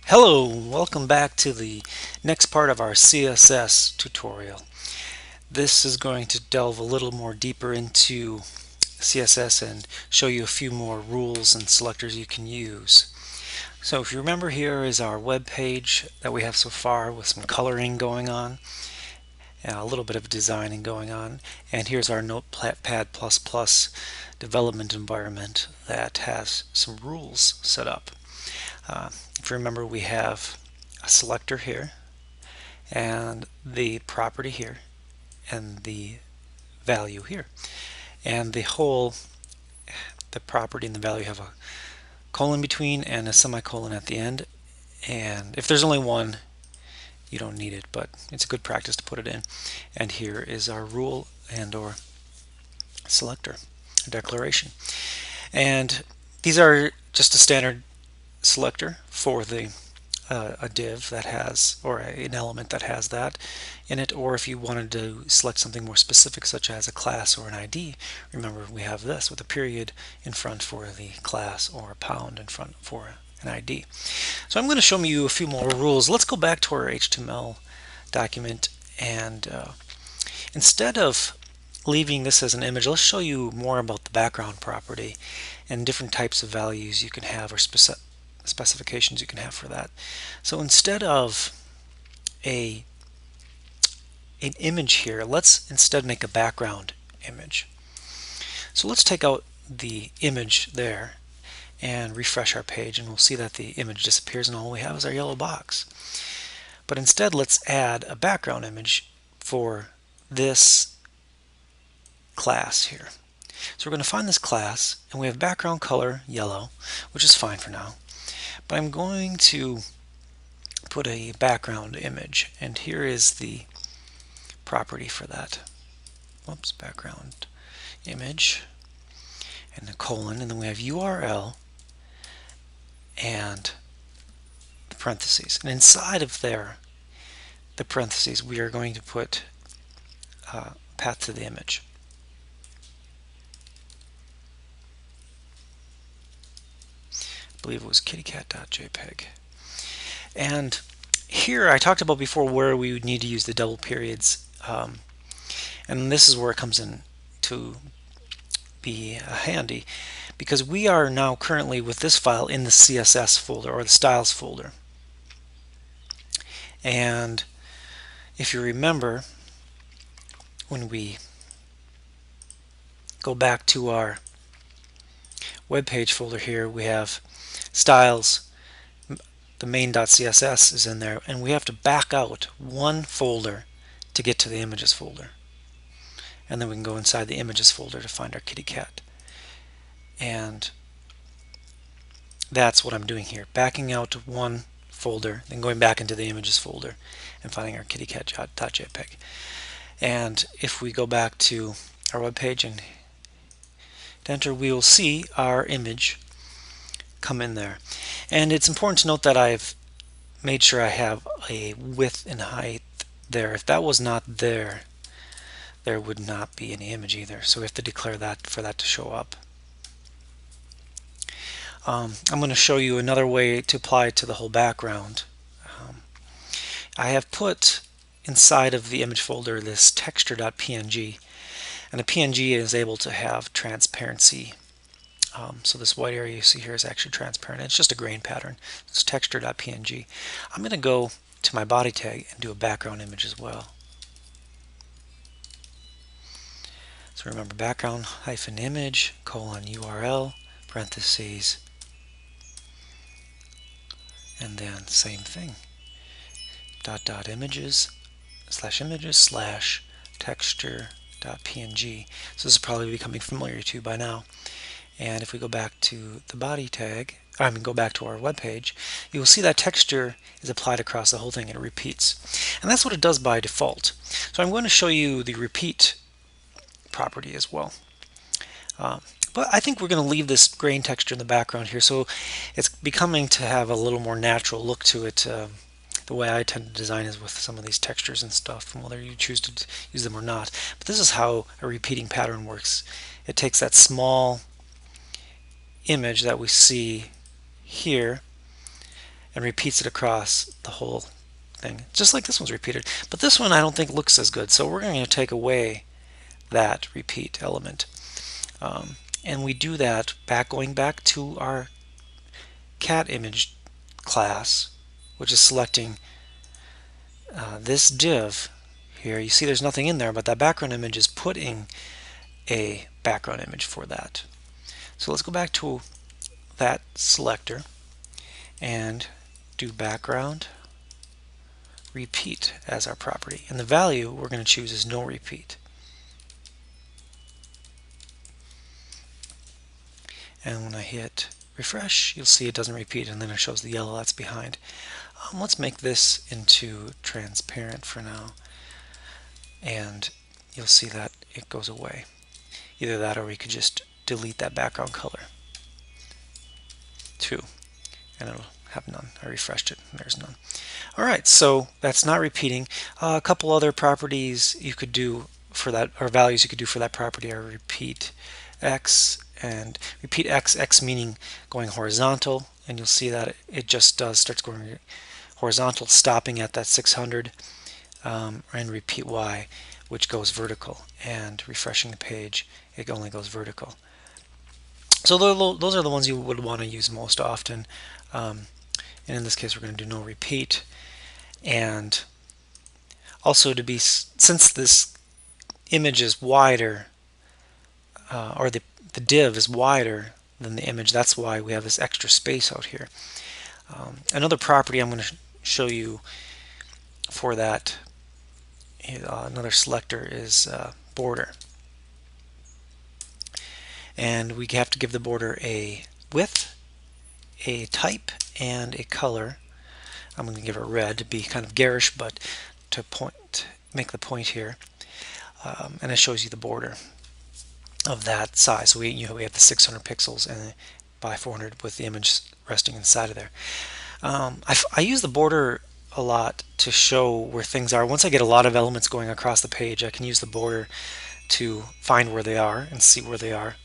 Hello, welcome back to the next part of our CSS tutorial. This is going to delve a little more deeper into CSS and show you a few more rules and selectors you can use. So if you remember, here is our web page that we have so far with some coloring going on and a little bit of designing going on, and here's our Notepad++ development environment that has some rules set up. If you remember, we have a selector here and the property here and the value here, and the property and the value have a colon between and a semicolon at the end, and if there's only one you don't need it, but it's a good practice to put it in. And here is our rule and or selector declaration, and these are just a standard selector for a div that has, or an element that has that in it, or if you wanted to select something more specific such as a class or an ID, remember we have this with a period in front for the class or a pound in front for an ID. So I'm going to show you a few more rules. Let's go back to our HTML document, and instead of leaving this as an image, let's show you more about the background property and different types of values you can have, or specifications you can have for that. So instead of an image here, let's instead make a background image. So let's take out the image there and refresh our page, and we'll see that the image disappears and all we have is our yellow box. But instead, let's add a background image for this class here. So we're going to find this class, and we have background color yellow, which is fine for now. But I'm going to put a background image, and here is the property for that. Whoops, background image and a colon, and then we have URL and the parentheses. And inside of there, the parentheses, we are going to put path to the image. I believe it was kittycat.jpg. And here I talked about before where we would need to use the double periods, and this is where it comes in to be handy, because we are now currently with this file in the CSS folder, or the styles folder. And if you remember, when we go back to our web page folder here, we have styles, the main.css is in there, and we have to back out one folder to get to the images folder. And then we can go inside the images folder to find our kitty cat. And that's what I'm doing here, backing out one folder, then going back into the images folder and finding our kittycat.jpg. And if we go back to our web page and enter, we will see our image come in there. And it's important to note that I've made sure I have a width and height there. If that was not there, there would not be any image either. So we have to declare that for that to show up. I'm going to show you another way to apply it to the whole background. I have put inside of the image folder this texture.png, and the PNG is able to have transparency. So this white area you see here is actually transparent. It's just a grain pattern. It's texture.png. I'm going to go to my body tag and do a background image as well. So remember, background hyphen image colon URL parentheses, and then same thing, images slash texture.png. So this is probably becoming familiar to you by now. And if we go back to the body tag, go back to our web page, you will see that texture is applied across the whole thing and it repeats. And that's what it does by default. So I'm going to show you the repeat property as well. But I think we're going to leave this grain texture in the background here, so it's becoming to have a little more natural look to it. The way I tend to design is with some of these textures and stuff, and whether you choose to use them or not. But this is how a repeating pattern works. It takes that small image that we see here and repeats it across the whole thing, just like this one's repeated. But this one I don't think looks as good, so we're going to take away that repeat element. And we do that going back to our cat image class, which is selecting this div here. You see there's nothing in there, but that background image is putting a background image for that. So let's go back to that selector and do background repeat as our property. And the value we're going to choose is no repeat. And when I hit refresh, you'll see it doesn't repeat, and then it shows the yellow that's behind. Let's make this into transparent for now, and you'll see that it goes away. Either that, or we could just delete that background color too, and it'll have none. I refreshed it and there's none. Alright, so that's not repeating. A couple other properties you could do for that, or values you could do for that property, are repeat x and repeat x meaning going horizontal, and you'll see that it just starts going horizontal, stopping at that 600, and repeat y, which goes vertical, and refreshing the page, it only goes vertical. So those are the ones you would want to use most often, and in this case we're going to do no repeat. And also, since this image is wider, or the div is wider than the image, that's why we have this extra space out here. Another property I'm going to show you for that, another selector, is border. And we have to give the border a width, a type, and a color. I'm going to give it red to be kind of garish, but to make the point here. And it shows you the border of that size. So we have the 600 pixels and by 400 with the image resting inside of there. I use the border a lot to show where things are. Once I get a lot of elements going across the page, I can use the border to find where they are and see where they are.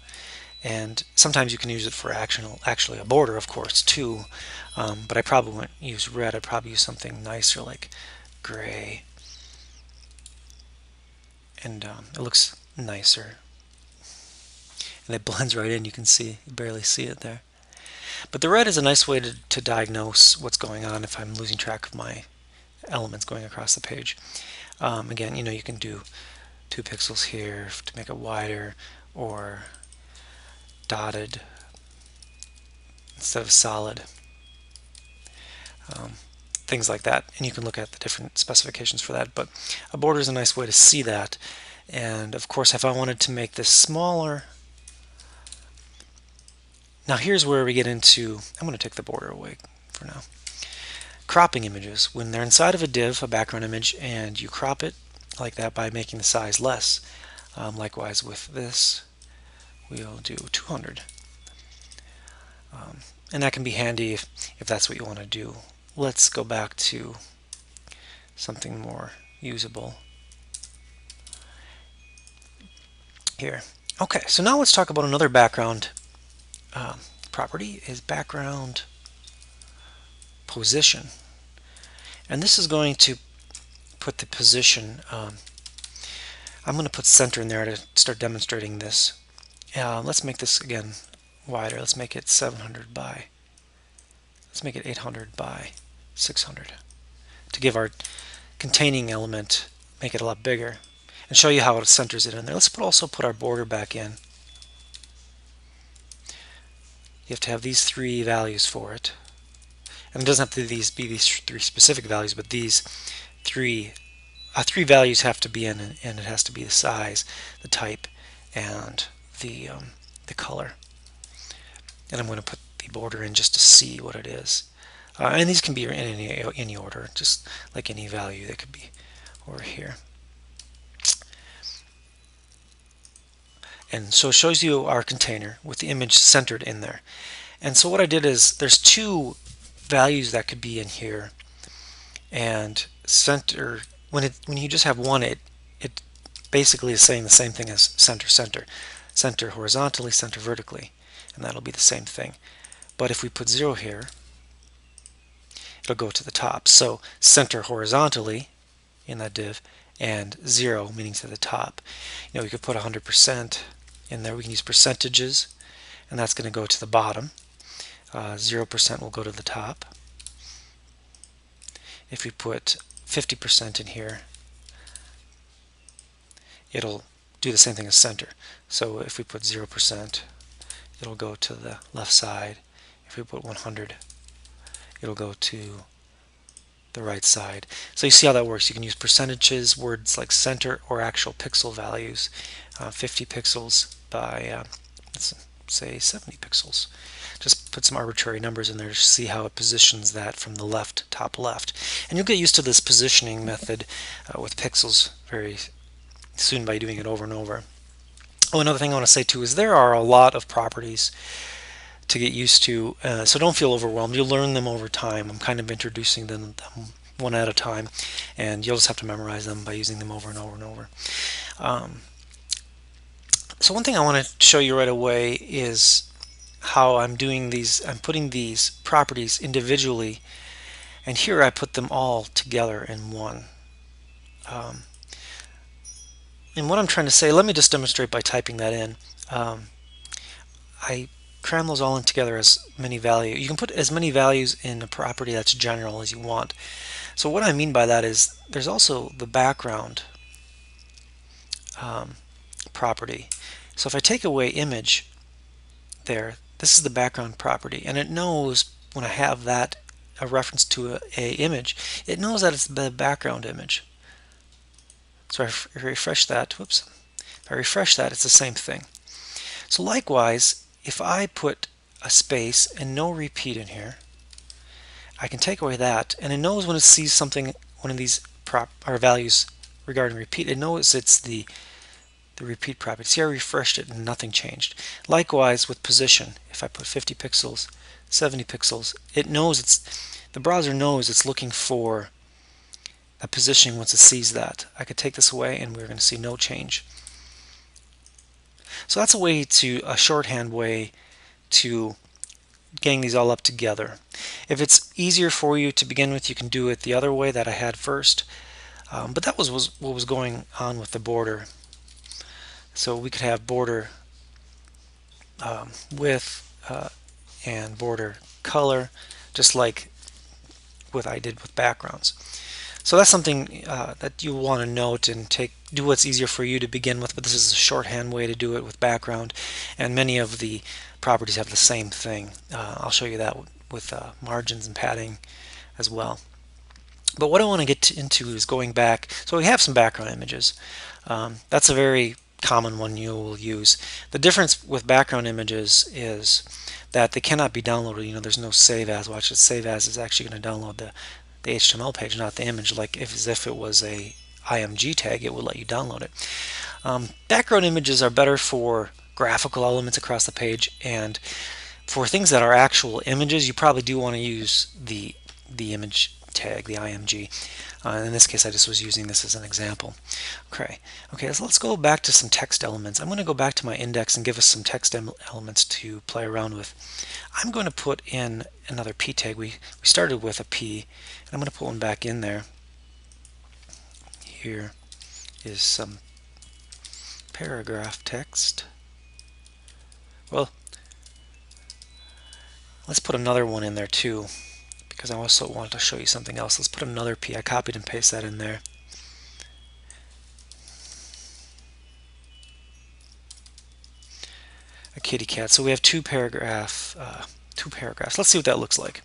And sometimes you can use it for actually a border, of course, too. But I probably wouldn't use red. I'd probably use something nicer like gray. And it looks nicer. And it blends right in. You can see, you barely see it there. But the red is a nice way to diagnose what's going on if I'm losing track of my elements going across the page. Again, you can do 2 pixels here to make it wider, or dotted instead of solid. Things like that, and you can look at the different specifications for that, but a border is a nice way to see that. And of course, if I wanted to make this smaller, now here's where we get into, I'm going to take the border away for now, cropping images. When they're inside of a div, a background image, and you crop it like that by making the size less. Likewise with this, we'll do 200. And that can be handy if that's what you want to do. Let's go back to something more usable here. Okay, so now let's talk about another background property, is background position. And this is going to put the position, I'm going to put center in there to start demonstrating this. Let's make this again wider. Let's make it 700 by, let's make it 800 by 600 to give our containing element, make it a lot bigger, and show you how it centers it in there. Let's also put our border back in. You have to have these 3 values for it, and it doesn't have to be these 3 specific values, but these 3 values have to be in, and it has to be the size, the type, and the color. And I'm going to put the border in just to see what it is. And these can be in any order, just like any value. They could be over here. And so it shows you our container with the image centered in there. And so what I did is, there's 2 values that could be in here, and center, when you just have one, it basically is saying the same thing as center horizontally, center vertically, and that'll be the same thing. But if we put 0 here, it'll go to the top. So center horizontally in that div, and 0 meaning to the top. We could put 100% in there. We can use percentages, and that's going to go to the bottom. 0% will go to the top. If we put 50% in here, it'll do the same thing as center. So if we put 0%, it'll go to the left side. If we put 100, it'll go to the right side. So you see how that works. You can use percentages, words like center, or actual pixel values. 50 pixels by, let's say, 70 pixels. Just put some arbitrary numbers in there to see how it positions that from the left, top left. And you'll get used to this positioning method with pixels very soon by doing it over and over. Oh, another thing I want to say too is there are a lot of properties to get used to, so don't feel overwhelmed. You'll learn them over time. I'm kind of introducing them one at a time, and you'll just have to memorize them by using them over and over and over. So one thing I want to show you right away is how I'm doing these. I'm putting these properties individually, and here I put them all together in one. And what I'm trying to say, let me just demonstrate by typing that in. I cram those all in together as many values. You can put as many values in a property that's general as you want. So what I mean by that is there's also the background property. So if I take away image there, this is the background property, and it knows when I have that a reference to a image, it knows that it's the background image. So if I refresh that, whoops, if I refresh that, it's the same thing. So likewise, if I put a space and no repeat in here, I can take away that, and it knows when it sees something, one of these values regarding repeat, it knows it's the repeat property. See, I refreshed it and nothing changed. Likewise with position, if I put 50 pixels, 70 pixels, it knows the browser knows it's looking for a positioning once it sees that. I could take this away and we're going to see no change. So that's a shorthand way to gang these all up together. If it's easier for you to begin with, you can do it the other way that I had first. But that was what was going on with the border. So we could have border width and border color, just like what I did with backgrounds. So that's something that you want to note and do what's easier for you to begin with, but this is a shorthand way to do it with background, and many of the properties have the same thing. I'll show you that with margins and padding as well. But what I want to get into is going back. So we have some background images. That's a very common one you will use. The difference with background images is that they cannot be downloaded. There's no save as. Watch it. Save as is actually going to download the HTML page, not the image. Like as if it was a IMG tag, it would let you download it. Background images are better for graphical elements across the page, and for things that are actual images, you probably do want to use the image tag, the IMG. In this case, I just was using this as an example. Okay, so let's go back to some text elements. I'm going to go back to my index and give us some text elements to play around with. I'm going to put in another P tag. We started with a P, and I'm going to put one back in there. Here is some paragraph text. Well, let's put another one in there too, because I also want to show you something else. Let's put another P. I copied and pasted that in there. A kitty cat. So we have two paragraphs. Let's see what that looks like.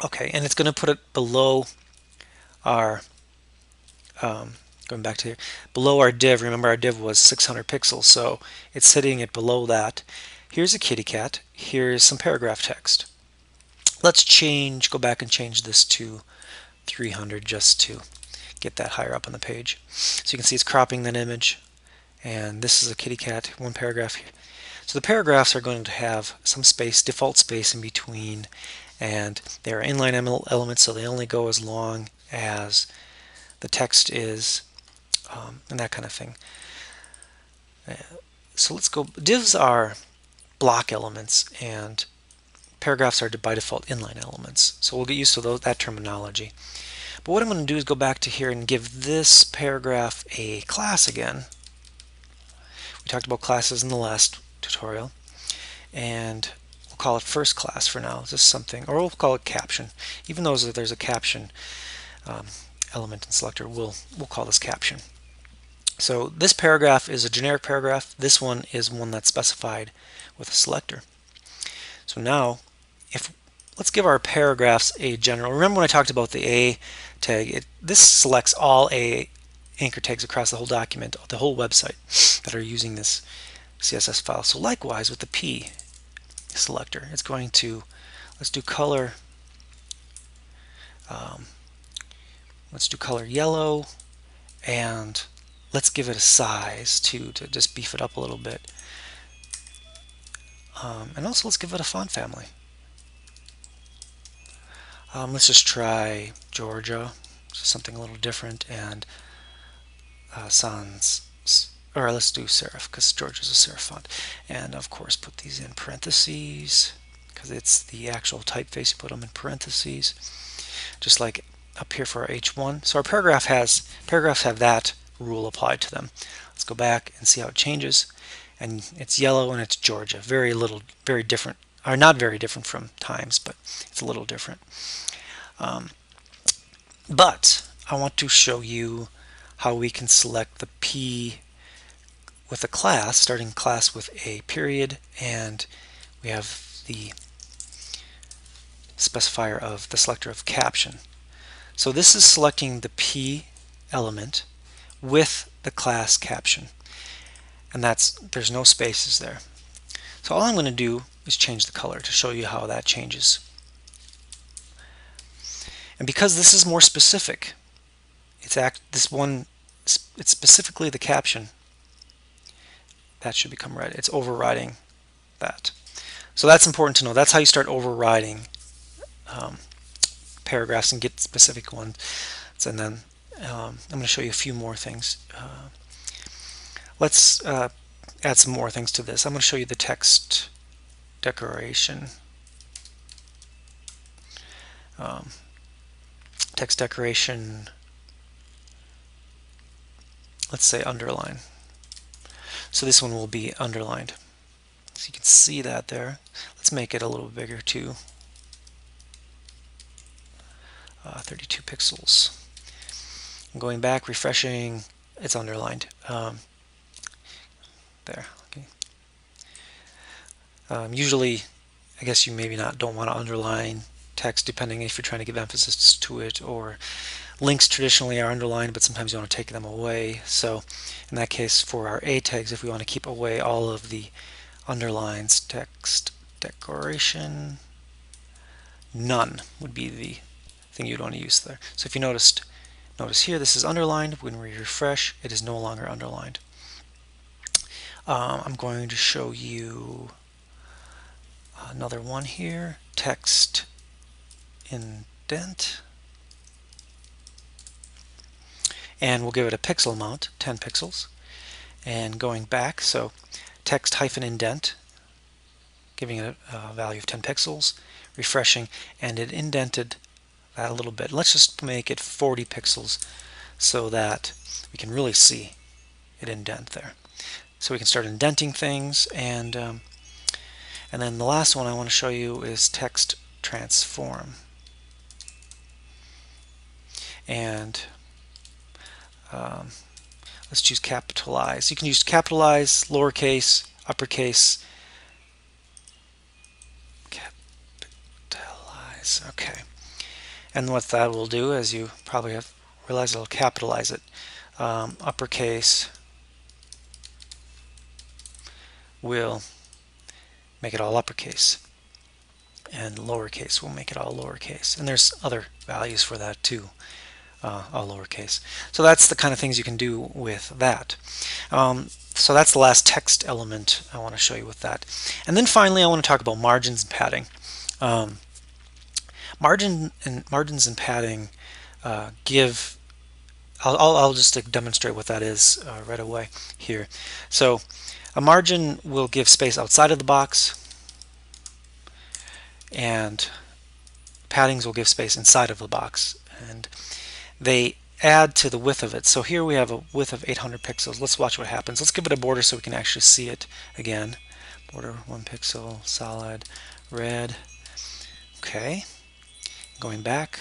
Okay, and it's going to put it below our going back to here, below our div. Remember, our div was 600 pixels, so it's setting it below that. Here's a kitty cat. Here's some paragraph text. Let's go back and change this to 300 just to get that higher up on the page. So you can see it's cropping that image, and this is a kitty cat, one paragraph here. So the paragraphs are going to have some space, default space in between, and they're inline elements, so they only go as long as the text is, and that kind of thing. So let's go. Divs are block elements, and paragraphs are by default inline elements. So we'll get used to that terminology. But what I'm going to do is go back to here and give this paragraph a class again. We talked about classes in the last tutorial, and we'll call it first class for now. Just something, or we'll call it caption. Even though there's a caption element in selector, we'll call this caption. So this paragraph is a generic paragraph. This one is one that's specified with a selector. So now, let's give our paragraphs a general. Remember when I talked about the A tag? This selects all A anchor tags across the whole document, the whole website that are using this CSS file. So likewise with the P selector, it's going to, let's do color yellow, and let's give it a size too, to just beef it up a little bit. And also let's give it a font family. Let's just try Georgia, just something a little different, and sans, or let's do serif, because Georgia's a serif font. And of course put these in parentheses, because it's the actual typeface, you put them in parentheses, just like up here for our H1. So our paragraphs have that rule applied to them. Let's go back and see how it changes. And it's yellow and it's Georgia. Very different, or not very different from Times, but it's a little different. But I want to show you how we can select the P with a class, starting class with a period, and we have the specifier of the selector of caption. So this is selecting the P element with the class caption, and there's no spaces there. So all I'm going to do is change the color to show you how that changes. And because this is more specific, it's specifically the caption, that should become red. It's overriding that. So that's important to know. That's how you start overriding paragraphs and get specific ones. And then I'm going to show you a few more things. Let's add some more things to this. I'm going to show you the text decoration. Text decoration, let's say underline. So this one will be underlined. So you can see that there. Let's make it a little bigger too. 32 pixels. I'm going back, refreshing, it's underlined. There. Okay. Usually, I guess you maybe don't want to underline text, depending if you're trying to give emphasis to it, or links traditionally are underlined, but sometimes you want to take them away. So in that case, for our A tags, if we want to keep away all of the underlines, text decoration, none would be the thing you'd want to use there. So if you notice here, this is underlined. When we refresh, it is no longer underlined. I'm going to show you another one here, text-indent, and we'll give it a pixel amount, 10 pixels, and going back, so text-indent, giving it a value of 10 pixels, refreshing, and it indented that a little bit. Let's just make it 40 pixels so that we can really see it indent there. So we can start indenting things, and then the last one I want to show you is text transform. And let's choose capitalize. You can use capitalize, lowercase, uppercase. Capitalize, okay. And what that will do, as you probably have realized, it'll capitalize it. Uppercase will make it all uppercase, and lowercase will make it all lowercase. And there's other values for that too, all lowercase. So that's the kind of things you can do with that. So that's the last text element I want to show you with that. And then finally I want to talk about margins and padding. Margins and padding give I'll just demonstrate what that is right away here. So a margin will give space outside of the box, and paddings will give space inside of the box, and they add to the width of it. So here we have a width of 800 pixels. Let's watch what happens. Let's give it a border so we can actually see it again. Border 1 pixel, solid, red. Okay, going back.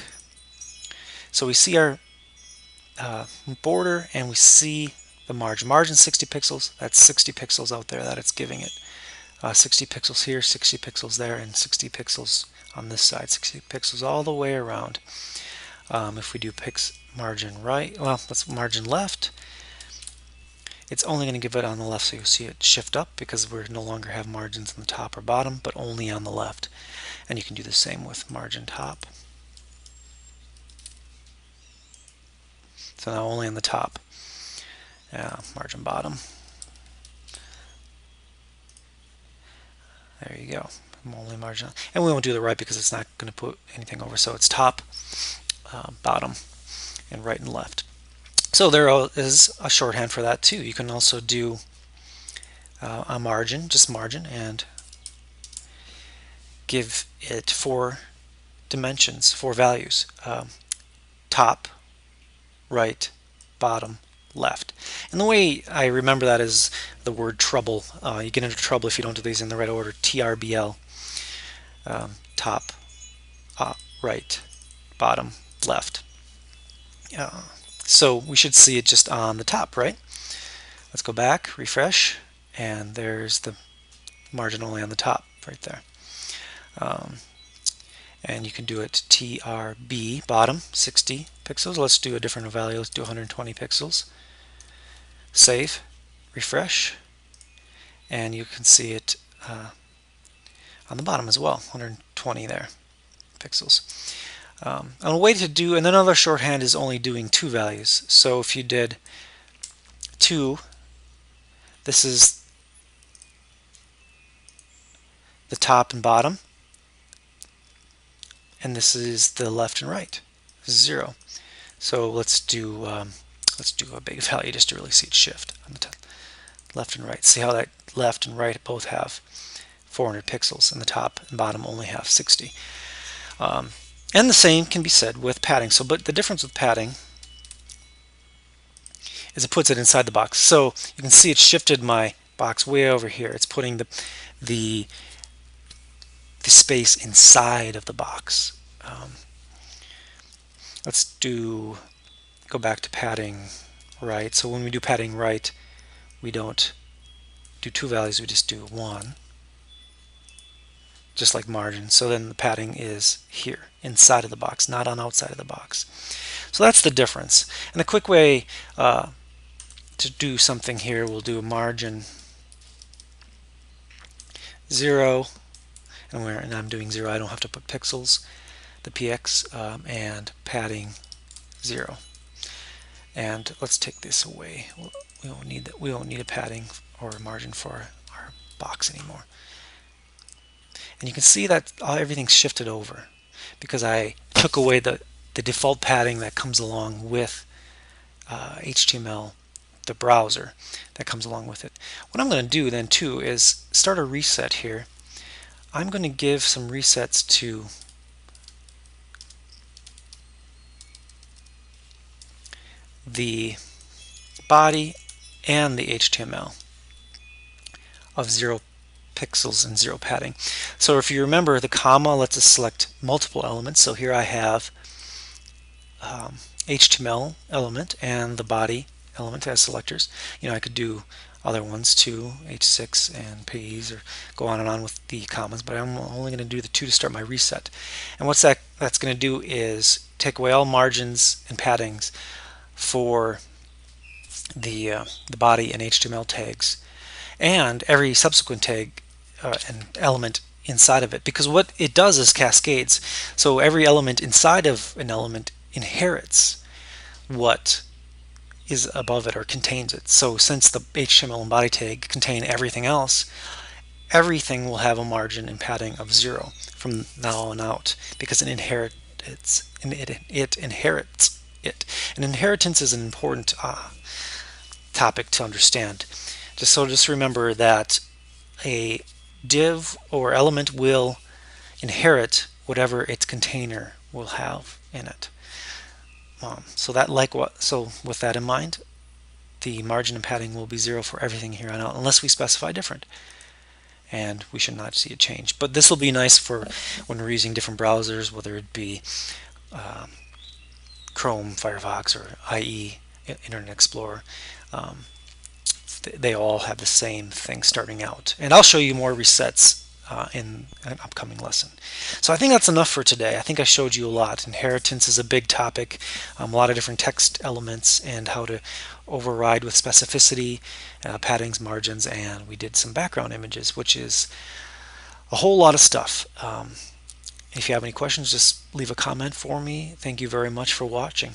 So we see our border, and we see the margin. Margin 60 pixels. That's 60 pixels out there that it's giving it. 60 pixels here, 60 pixels there, and 60 pixels on this side. 60 pixels all the way around. If we do margin right, well, that's margin left. It's only going to give it on the left, so you'll see it shift up because we no longer have margins on the top or bottom, but only on the left. And you can do the same with margin top. So now only on the top. Margin bottom. There you go. Only margin. And we won't do the right because it's not going to put anything over. So it's top, bottom, and right and left. So there is a shorthand for that too. You can also do a margin, just margin, and give it 4 dimensions, 4 values. Top, right, bottom, left. And the way I remember that is the word trouble. You get into trouble if you don't do these in the right order. TRBL. Top, right, bottom, left. So we should see it just on the top, right? Let's go back, refresh, and there's the margin only on the top right there. And you can do it TRB, bottom, 60 pixels. Let's do a different value. Let's do 120 pixels. Save, refresh, and you can see it on the bottom as well, 120 there pixels. A way to do, and another shorthand is only doing 2 values. So if you did 2, this is the top and bottom, and this is the left and right. This is 0. So let's do a big value just to really see it shift on the top, left and right. See how that left and right both have 400 pixels, and the top and bottom only have 60. And the same can be said with padding. So, but the difference with padding is it puts it inside the box. So you can see it shifted my box way over here. It's putting the space inside of the box. Let's go back to padding right. So when we do padding right, we don't do 2 values, we just do 1, just like margin. So then the padding is here, inside of the box, not on outside of the box. So that's the difference. And a quick way to do something here, we'll do a margin 0, and I'm doing 0, I don't have to put pixels, the px, and padding 0. And let's take this away. We won't need that. We won't need a padding or a margin for our box anymore. And you can see that everything's shifted over because I took away the default padding that comes along with HTML, the browser that comes along with it. What I'm going to do then too is start a reset here. I'm going to give some resets to the body and the HTML of 0 pixels and 0 padding. So if you remember, the comma lets us select multiple elements. So here I have HTML element and the body element as selectors. You know, I could do other ones too, H6 and P's, or go on and on with the commas, but I'm only going to do the 2 to start my reset. And what's that's going to do is take away all margins and paddings for the body and HTML tags, and every subsequent tag and element inside of it, because what it does is cascades. So every element inside of an element inherits what is above it or contains it. So since the HTML and body tag contain everything else, everything will have a margin and padding of 0 from now on out, because it inherits it. And inheritance is an important topic to understand. Just remember that a div or element will inherit whatever its container will have in it. So with that in mind, the margin and padding will be 0 for everything here on out unless we specify different. And we should not see a change. But this will be nice for when we're using different browsers, whether it be Chrome, Firefox, or IE, Internet Explorer. They all have the same thing starting out. And I'll show you more resets in an upcoming lesson. So I think that's enough for today. I think I showed you a lot. Inheritance is a big topic, a lot of different text elements, and how to override with specificity, paddings, margins, and we did some background images, which is a whole lot of stuff. If you have any questions, just leave a comment for me. Thank you very much for watching.